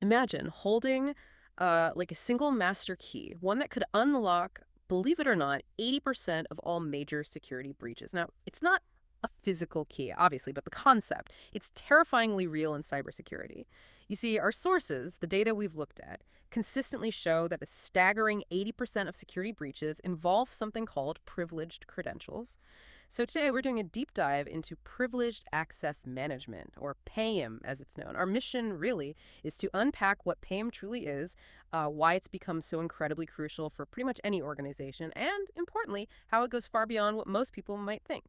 Imagine holding like a single master key, one that could unlock, believe it or not, 80% of all major security breaches. Now, it's not a physical key, obviously, but the concept, it's terrifyingly real in cybersecurity. You see, our sources, the data we've looked at, consistently show that a staggering 80% of security breaches involve something called privileged credentials. So today we're doing a deep dive into privileged access management, or PAM as it's known. Our mission really is to unpack what PAM truly is, why it's become so incredibly crucial for pretty much any organization, and importantly, how it goes far beyond what most people might think.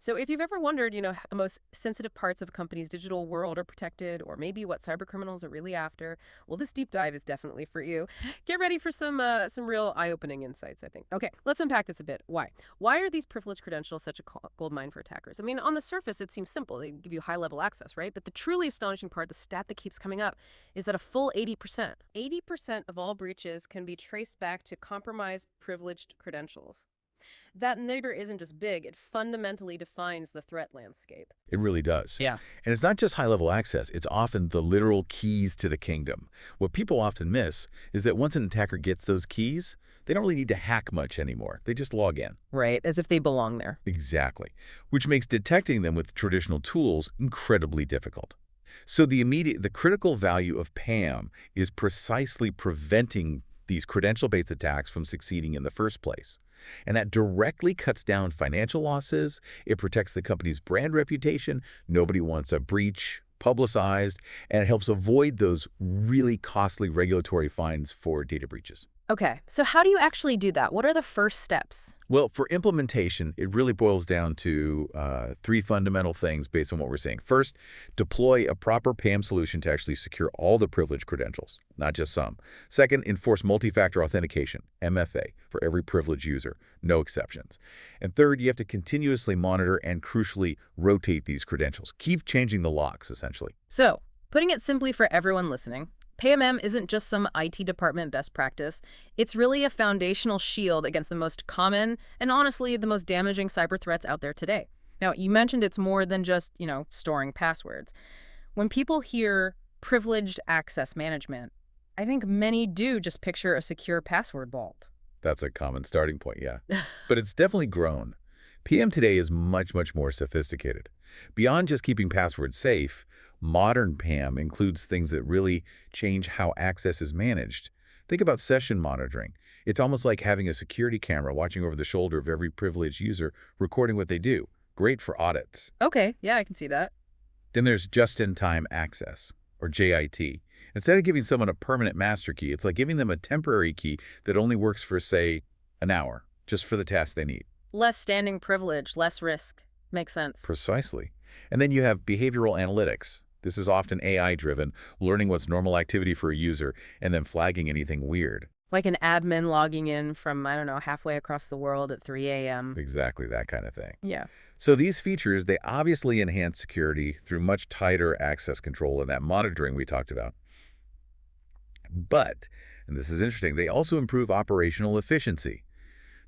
So if you've ever wondered, how the most sensitive parts of a company's digital world are protected, or maybe what cybercriminals are really after, well, this deep dive is definitely for you. Get ready for some real eye-opening insights, I think. Okay, let's unpack this a bit. Why? Why are these privileged credentials such a gold mine for attackers? I mean, on the surface, it seems simple. They give you high-level access, right? But the truly astonishing part, the stat that keeps coming up, is that a full 80% of all breaches can be traced back to compromised privileged credentials. That nigger isn't just big, it fundamentally defines the threat landscape. It really does. Yeah. And it's not just high-level access, it's often the literal keys to the kingdom. What people often miss is that once an attacker gets those keys, they don't really need to hack much anymore. They just log in. Right, as if they belong there. Exactly. Which makes detecting them with traditional tools incredibly difficult. So the critical value of PAM is precisely preventing these credential-based attacks from succeeding in the first place. And that directly cuts down financial losses. It protects the company's brand reputation. Nobody wants a breach publicized, and it helps avoid those really costly regulatory fines for data breaches. Okay, so how do you actually do that? What are the first steps? Well, for implementation, it really boils down to three fundamental things based on what we're seeing. First, deploy a proper PAM solution to actually secure all the privileged credentials, not just some. Second, enforce multi-factor authentication, MFA, for every privileged user, no exceptions. And third, you have to continuously monitor and crucially rotate these credentials. Keep changing the locks, essentially. So, putting it simply for everyone listening, PAM isn't just some IT department best practice. It's really a foundational shield against the most common and honestly the most damaging cyber threats out there today. Now, you mentioned it's more than just, storing passwords. When people hear privileged access management, I think many do just picture a secure password vault. That's a common starting point, yeah. But it's definitely grown. PM today is much, much more sophisticated. Beyond just keeping passwords safe, modern PAM includes things that really change how access is managed. Think about session monitoring. It's almost like having a security camera watching over the shoulder of every privileged user, recording what they do. Great for audits. Okay, yeah, I can see that. Then there's just-in-time access, or JIT. Instead of giving someone a permanent master key, it's like giving them a temporary key that only works for, say, an hour, just for the task they need. Less standing privilege, less risk. Makes sense. Precisely. And then you have behavioral analytics. This is often AI-driven, learning what's normal activity for a user and then flagging anything weird. Like an admin logging in from, I don't know, halfway across the world at 3 a.m. Exactly that kind of thing. Yeah. So these features, they obviously enhance security through much tighter access control and that monitoring we talked about. But, and this is interesting, they also improve operational efficiency.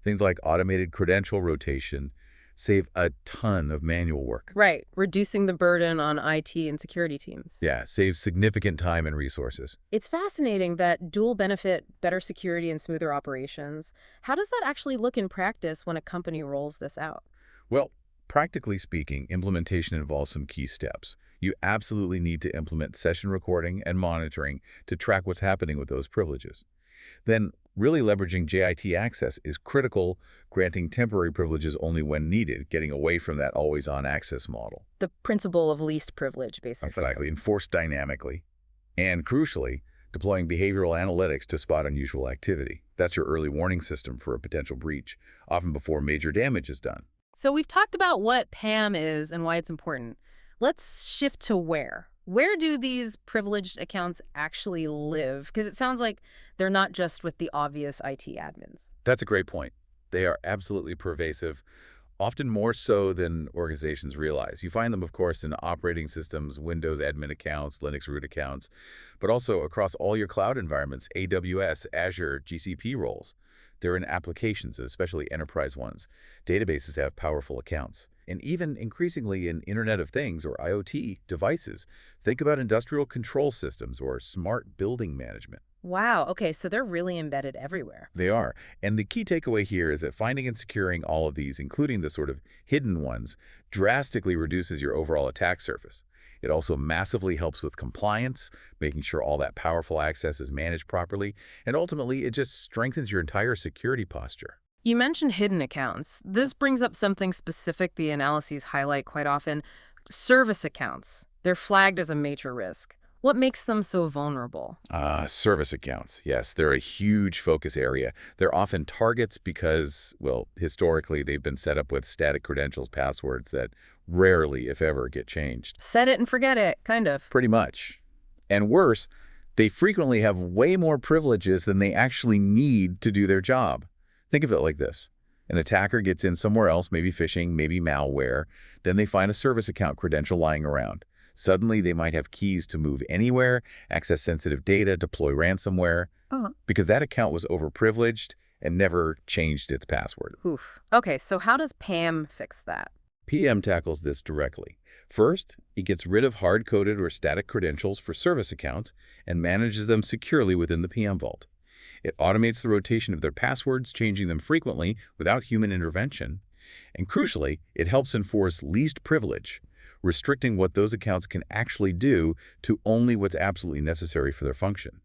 Things like automated credential rotation save a ton of manual work. Right, reducing the burden on IT and security teams. Yeah, saves significant time and resources. It's fascinating that dual benefit, better security and smoother operations. How does that actually look in practice when a company rolls this out? Well, practically speaking, implementation involves some key steps. You absolutely need to implement session recording and monitoring to track what's happening with those privileges. Then, really leveraging JIT access is critical, granting temporary privileges only when needed, getting away from that always-on access model. The principle of least privilege, basically. Exactly, enforced dynamically. And crucially, deploying behavioral analytics to spot unusual activity. That's your early warning system for a potential breach, often before major damage is done. So we've talked about what PAM is and why it's important. Let's shift to where. Where do these privileged accounts actually live? Because it sounds like they're not just with the obvious IT admins. That's a great point. They are absolutely pervasive, often more so than organizations realize. You find them, of course, in operating systems, Windows admin accounts, Linux root accounts, but also across all your cloud environments, AWS, Azure, GCP roles. They're in applications, especially enterprise ones. Databases have powerful accounts. And even increasingly in Internet of Things or IoT devices. Think about industrial control systems or smart building management. Wow, okay, so they're really embedded everywhere. They are. And the key takeaway here is that finding and securing all of these, including the sort of hidden ones, drastically reduces your overall attack surface. It also massively helps with compliance, making sure all that powerful access is managed properly, and ultimately it just strengthens your entire security posture. You mentioned hidden accounts. This brings up something specific the analyses highlight quite often: service accounts. They're flagged as a major risk. What makes them so vulnerable? Service accounts. Yes, they're a huge focus area. They're often targets because, well, historically they've been set up with static credentials, passwords that rarely, if ever, get changed. Set it and forget it, kind of. Pretty much. And worse, they frequently have way more privileges than they actually need to do their job. Think of it like this. An attacker gets in somewhere else, maybe phishing, maybe malware. Then they find a service account credential lying around. Suddenly, they might have keys to move anywhere, access sensitive data, deploy ransomware, because that account was overprivileged and never changed its password. Oof. Okay, so how does PAM fix that? PM tackles this directly. First, it gets rid of hard-coded or static credentials for service accounts and manages them securely within the PM vault. It automates the rotation of their passwords, changing them frequently without human intervention. And crucially, it helps enforce least privilege, restricting what those accounts can actually do to only what's absolutely necessary for their function.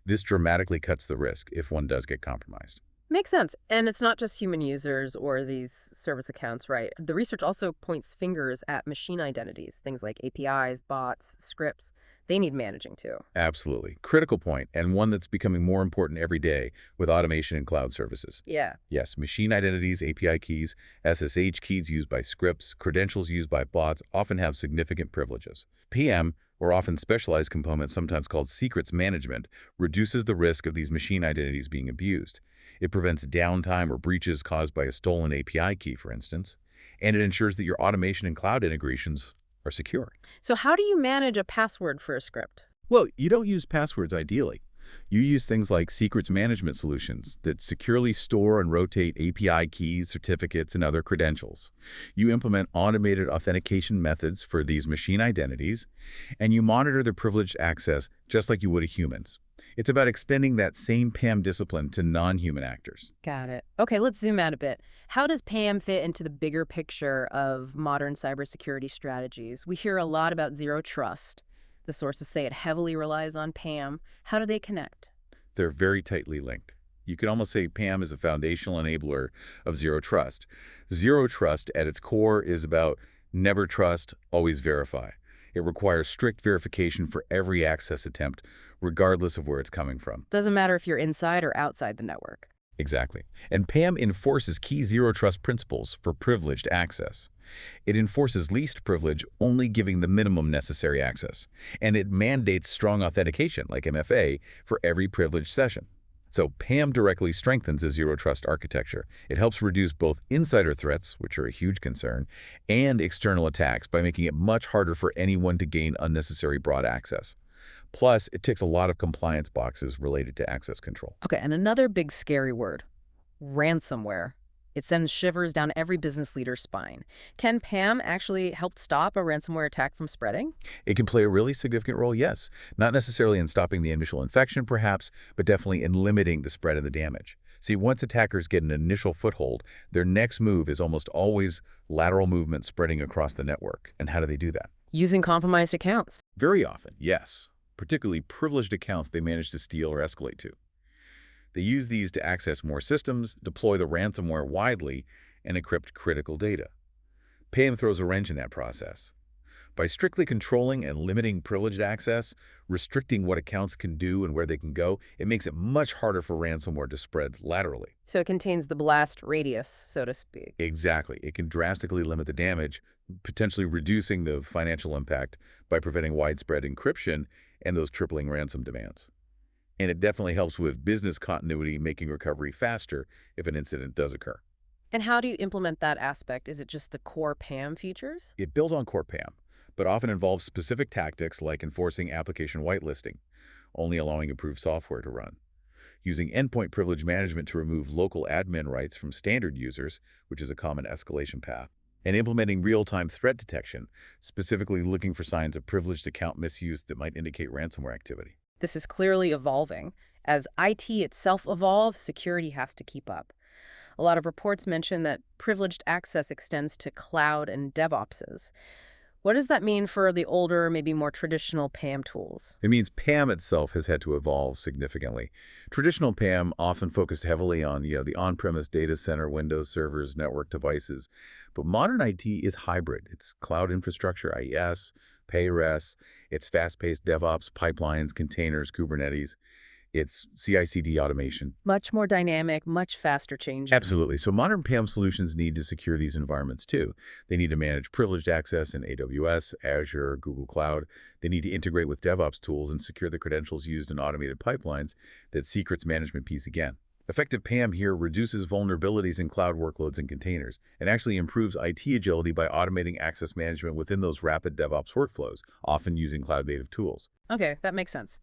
This dramatically cuts the risk if one does get compromised. Makes sense. And it's not just human users or these service accounts, right? The research also points fingers at machine identities, things like APIs, bots, scripts. They need managing too. Absolutely. Critical point, and one that's becoming more important every day with automation and cloud services. Yeah. Yes, machine identities, API keys, SSH keys used by scripts, credentials used by bots often have significant privileges. PM, or often specialized components, sometimes called secrets management, reduces the risk of these machine identities being abused. It prevents downtime or breaches caused by a stolen API key, for instance, and it ensures that your automation and cloud integrations are secure. So how do you manage a password for a script? Well, you don't use passwords ideally. You use things like secrets management solutions that securely store and rotate API keys, certificates, and other credentials. You implement automated authentication methods for these machine identities, and you monitor their privileged access just like you would humans. It's about extending that same PAM discipline to non-human actors. Got it. Okay, let's zoom out a bit. How does PAM fit into the bigger picture of modern cybersecurity strategies? We hear a lot about zero trust. The sources say it heavily relies on PAM. How do they connect? They're very tightly linked. You could almost say PAM is a foundational enabler of zero trust. Zero trust at its core is about never trust, always verify. It requires strict verification for every access attempt, regardless of where it's coming from. Doesn't matter if you're inside or outside the network. Exactly. And PAM enforces key zero trust principles for privileged access. It enforces least privilege, only giving the minimum necessary access. And it mandates strong authentication, like MFA, for every privileged session. So PAM directly strengthens a zero trust architecture. It helps reduce both insider threats, which are a huge concern, and external attacks by making it much harder for anyone to gain unnecessary broad access. Plus, it ticks a lot of compliance boxes related to access control. Okay, and another big scary word: ransomware. It sends shivers down every business leader's spine. Can PAM actually help stop a ransomware attack from spreading? It can play a really significant role, yes. Not necessarily in stopping the initial infection, perhaps, but definitely in limiting the spread of the damage. See, once attackers get an initial foothold, their next move is almost always lateral movement spreading across the network. And how do they do that? Using compromised accounts. Very often, yes. Particularly privileged accounts they manage to steal or escalate to. They use these to access more systems, deploy the ransomware widely, and encrypt critical data. PAM throws a wrench in that process. By strictly controlling and limiting privileged access, restricting what accounts can do and where they can go, it makes it much harder for ransomware to spread laterally. So it contains the blast radius, so to speak. Exactly. It can drastically limit the damage, potentially reducing the financial impact by preventing widespread encryption and those tripling ransom demands. And it definitely helps with business continuity, making recovery faster if an incident does occur. And how do you implement that aspect? Is it just the core PAM features? It builds on core PAM, but often involves specific tactics like enforcing application whitelisting, only allowing approved software to run. using endpoint privilege management to remove local admin rights from standard users, which is a common escalation path, and implementing real-time threat detection, specifically looking for signs of privileged account misuse that might indicate ransomware activity. This is clearly evolving. As IT itself evolves, security has to keep up. A lot of reports mention that privileged access extends to cloud and DevOpses. What does that mean for the older, maybe more traditional PAM tools? It means PAM itself has had to evolve significantly. Traditional PAM often focused heavily on, the on-premise data center, Windows servers, network devices. But modern IT is hybrid. It's cloud infrastructure, IaaS, PayRes. It's fast-paced DevOps, pipelines, containers, Kubernetes. It's CI/CD automation. Much more dynamic, much faster changing. Absolutely. So modern PAM solutions need to secure these environments too. They need to manage privileged access in AWS, Azure, Google Cloud. They need to integrate with DevOps tools and secure the credentials used in automated pipelines. That secrets management piece again. Effective PAM here reduces vulnerabilities in cloud workloads and containers and actually improves IT agility by automating access management within those rapid DevOps workflows, often using cloud-native tools. Okay, that makes sense.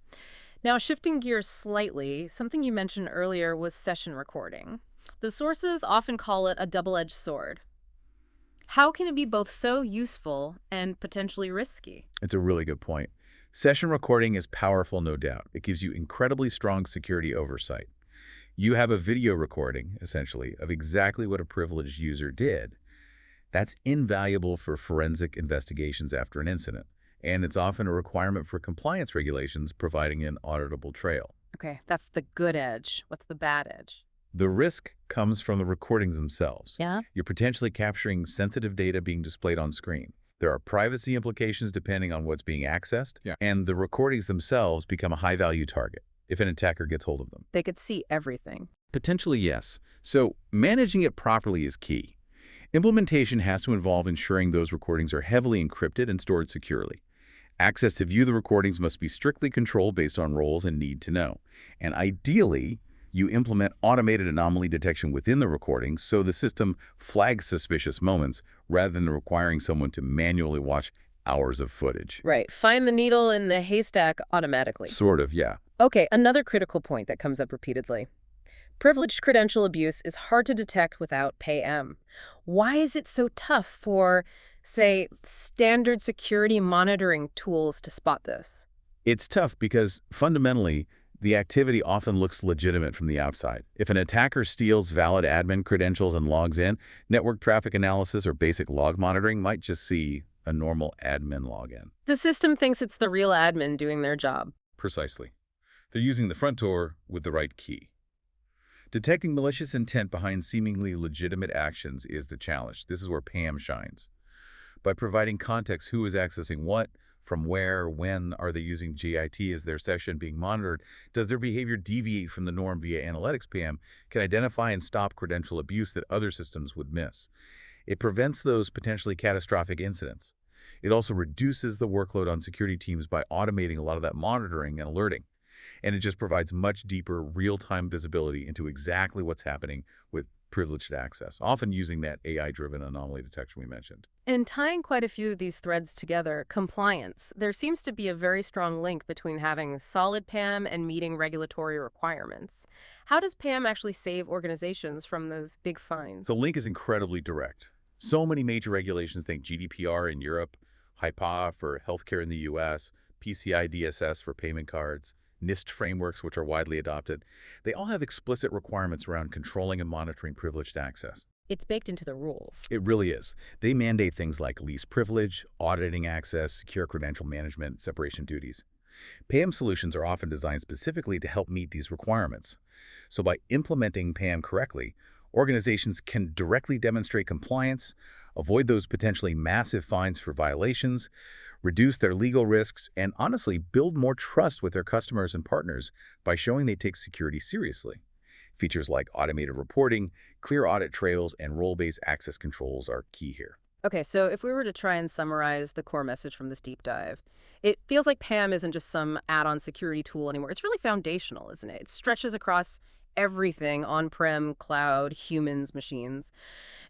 Now, shifting gears slightly, something you mentioned earlier was session recording. The sources often call it a double-edged sword. How can it be both so useful and potentially risky? It's a really good point. Session recording is powerful, no doubt. It gives you incredibly strong security oversight. You have a video recording, essentially, of exactly what a privileged user did. That's invaluable for forensic investigations after an incident, and it's often a requirement for compliance regulations, providing an auditable trail. Okay, that's the good edge. What's the bad edge? The risk comes from the recordings themselves. Yeah? You're potentially capturing sensitive data being displayed on screen. There are privacy implications depending on what's being accessed, and the recordings themselves become a high-value target if an attacker gets hold of them. They could see everything. Potentially, yes. So managing it properly is key. Implementation has to involve ensuring those recordings are heavily encrypted and stored securely. Access to view the recordings must be strictly controlled based on roles and need to know. And ideally, you implement automated anomaly detection within the recordings so the system flags suspicious moments rather than requiring someone to manually watch hours of footage. Right. Find the needle in the haystack automatically. Sort of, yeah. Okay, another critical point that comes up repeatedly. Privileged credential abuse is hard to detect without PAM. Why is it so tough for, say, standard security monitoring tools to spot this? It's tough because, fundamentally, the activity often looks legitimate from the outside. If an attacker steals valid admin credentials and logs in, network traffic analysis or basic log monitoring might just see a normal admin login. The system thinks it's the real admin doing their job. Precisely. They're using the front door with the right key. Detecting malicious intent behind seemingly legitimate actions is the challenge. This is where PAM shines. By providing context, who is accessing what, from where, when are they using GIT, is their session being monitored, does their behavior deviate from the norm via analytics, PAM can identify and stop credential abuse that other systems would miss. It prevents those potentially catastrophic incidents. It also reduces the workload on security teams by automating a lot of that monitoring and alerting. And it just provides much deeper real-time visibility into exactly what's happening with privileged access, often using that AI-driven anomaly detection we mentioned. And tying quite a few of these threads together, compliance. There seems to be a very strong link between having solid PAM and meeting regulatory requirements. How does PAM actually save organizations from those big fines? The link is incredibly direct. So many major regulations, think GDPR in Europe, HIPAA for healthcare in the US, PCI DSS for payment cards, NIST frameworks, which are widely adopted, they all have explicit requirements around controlling and monitoring privileged access. It's baked into the rules. It really is. They mandate things like least privilege, auditing access, secure credential management, separation duties. PAM solutions are often designed specifically to help meet these requirements. So by implementing PAM correctly, organizations can directly demonstrate compliance, avoid those potentially massive fines for violations, reduce their legal risks, and honestly build more trust with their customers and partners by showing they take security seriously. Features like automated reporting, clear audit trails, and role-based access controls are key here. Okay, so if we were to try and summarize the core message from this deep dive, it feels like PAM isn't just some add-on security tool anymore. It's really foundational, isn't it? It stretches across everything, on-prem, cloud, humans, machines.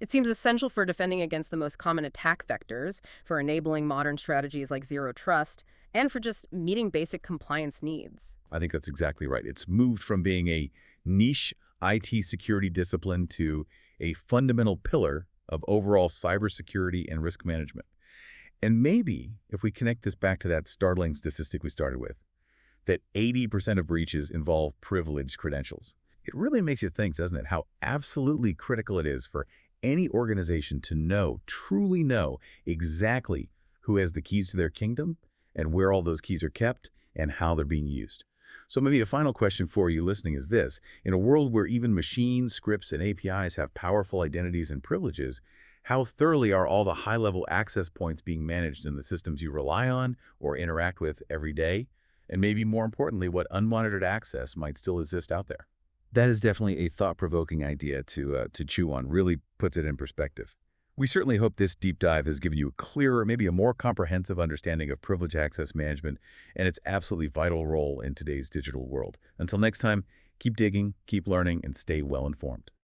It seems essential for defending against the most common attack vectors, for enabling modern strategies like zero trust, and for just meeting basic compliance needs. I think that's exactly right. It's moved from being a niche IT security discipline to a fundamental pillar of overall cybersecurity and risk management. And maybe if we connect this back to that startling statistic we started with, that 80% of breaches involve privileged credentials, it really makes you think, doesn't it, how absolutely critical it is for any organization to know, truly know, exactly who has the keys to their kingdom and where all those keys are kept and how they're being used. So maybe a final question for you listening is this. In a world where even machines, scripts, and APIs have powerful identities and privileges, how thoroughly are all the high-level access points being managed in the systems you rely on or interact with every day? And maybe more importantly, what unmonitored access might still exist out there? That is definitely a thought-provoking idea to chew on, really puts it in perspective. We certainly hope this deep dive has given you a clearer, maybe a more comprehensive understanding of privileged access management and its absolutely vital role in today's digital world. Until next time, keep digging, keep learning, and stay well informed.